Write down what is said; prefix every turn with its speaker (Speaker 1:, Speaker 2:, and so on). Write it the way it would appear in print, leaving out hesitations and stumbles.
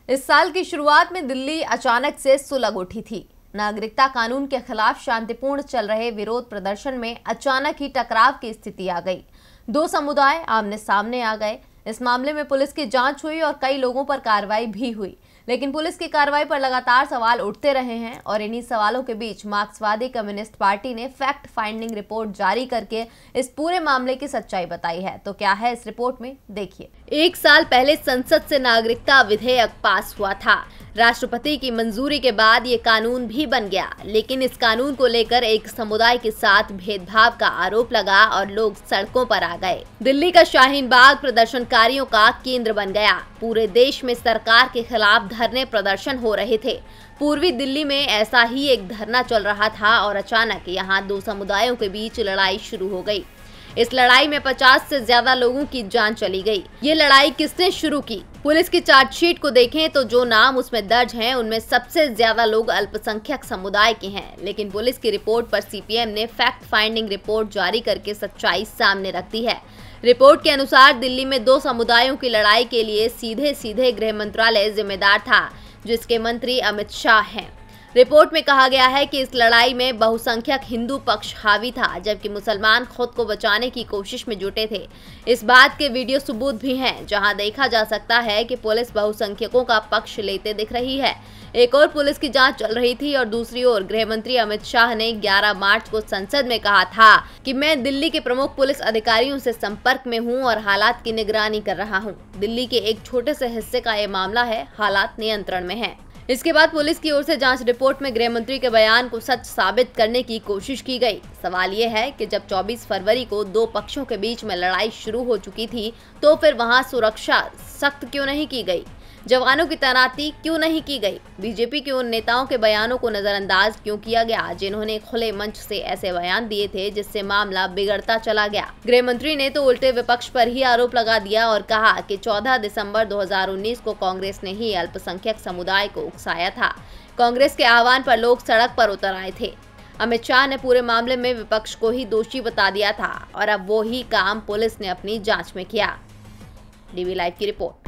Speaker 1: इस साल की शुरुआत में दिल्ली अचानक से सुलग उठी थी। नागरिकता कानून के खिलाफ शांतिपूर्ण चल रहे विरोध प्रदर्शन में अचानक ही टकराव की स्थिति आ गई। दो समुदाय आमने सामने आ गए। इस मामले में पुलिस की जांच हुई और कई लोगों पर कार्रवाई भी हुई, लेकिन पुलिस की कार्रवाई पर लगातार सवाल उठते रहे हैं और इन्हीं सवालों के बीच मार्क्सवादी कम्युनिस्ट पार्टी ने फैक्ट फाइंडिंग रिपोर्ट जारी करके इस पूरे मामले की सच्चाई बताई है। तो क्या है इस रिपोर्ट में, देखिए। 1 साल पहले संसद से नागरिकता विधेयक पास हुआ था। राष्ट्रपति की मंजूरी के बाद ये कानून भी बन गया, लेकिन इस कानून को लेकर एक समुदाय के साथ भेदभाव का आरोप लगा और लोग सड़कों पर आ गए। दिल्ली का शाहीन बाग प्रदर्शनकारियों का केंद्र बन गया। पूरे देश में सरकार के खिलाफ धरने प्रदर्शन हो रहे थे। पूर्वी दिल्ली में ऐसा ही एक धरना चल रहा था और अचानक यहाँ दो समुदायों के बीच लड़ाई शुरू हो गई। इस लड़ाई में 50 से ज्यादा लोगों की जान चली गई। ये लड़ाई किसने शुरू की? पुलिस की चार्जशीट को देखें तो जो नाम उसमें दर्ज हैं, उनमें सबसे ज्यादा लोग अल्पसंख्यक समुदाय के हैं। लेकिन पुलिस की रिपोर्ट पर सीपीएम ने फैक्ट फाइंडिंग रिपोर्ट जारी करके सच्चाई सामने रख दी है। रिपोर्ट के अनुसार दिल्ली में दो समुदायों की लड़ाई के लिए सीधे गृह मंत्रालय जिम्मेदार था, जिसके मंत्री अमित शाह हैं। रिपोर्ट में कहा गया है कि इस लड़ाई में बहुसंख्यक हिंदू पक्ष हावी था, जबकि मुसलमान खुद को बचाने की कोशिश में जुटे थे। इस बात के वीडियो सबूत भी हैं, जहां देखा जा सकता है कि पुलिस बहुसंख्यकों का पक्ष लेते दिख रही है। एक और पुलिस की जांच चल रही थी और दूसरी ओर गृह मंत्री अमित शाह ने 11 मार्च को संसद में कहा था कि मैं दिल्ली के प्रमुख पुलिस अधिकारियों से संपर्क में हूं और हालात की निगरानी कर रहा हूं। दिल्ली के एक छोटे से हिस्से का ये मामला है, हालात नियंत्रण में है। इसके बाद पुलिस की ओर से जांच रिपोर्ट में गृह मंत्री के बयान को सच साबित करने की कोशिश की गई। सवाल ये है कि जब 24 फरवरी को दो पक्षों के बीच में लड़ाई शुरू हो चुकी थी, तो फिर वहां सुरक्षा सख्त क्यों नहीं की गई? जवानों की तैनाती क्यों नहीं की गई? बीजेपी के उन नेताओं के बयानों को नजरअंदाज क्यों किया गया जिन्होंने खुले मंच से ऐसे बयान दिए थे, जिससे मामला बिगड़ता चला गया? गृह मंत्री ने तो उल्टे विपक्ष पर ही आरोप लगा दिया और कहा कि 14 दिसंबर 2019 को कांग्रेस ने ही अल्पसंख्यक समुदाय को उकसाया था। कांग्रेस के आह्वान पर लोग सड़क पर उतर आए थे। अमित शाह ने पूरे मामले में विपक्ष को ही दोषी बता दिया था और अब वो ही काम पुलिस ने अपनी जांच में किया। डीवी लाइव की रिपोर्ट।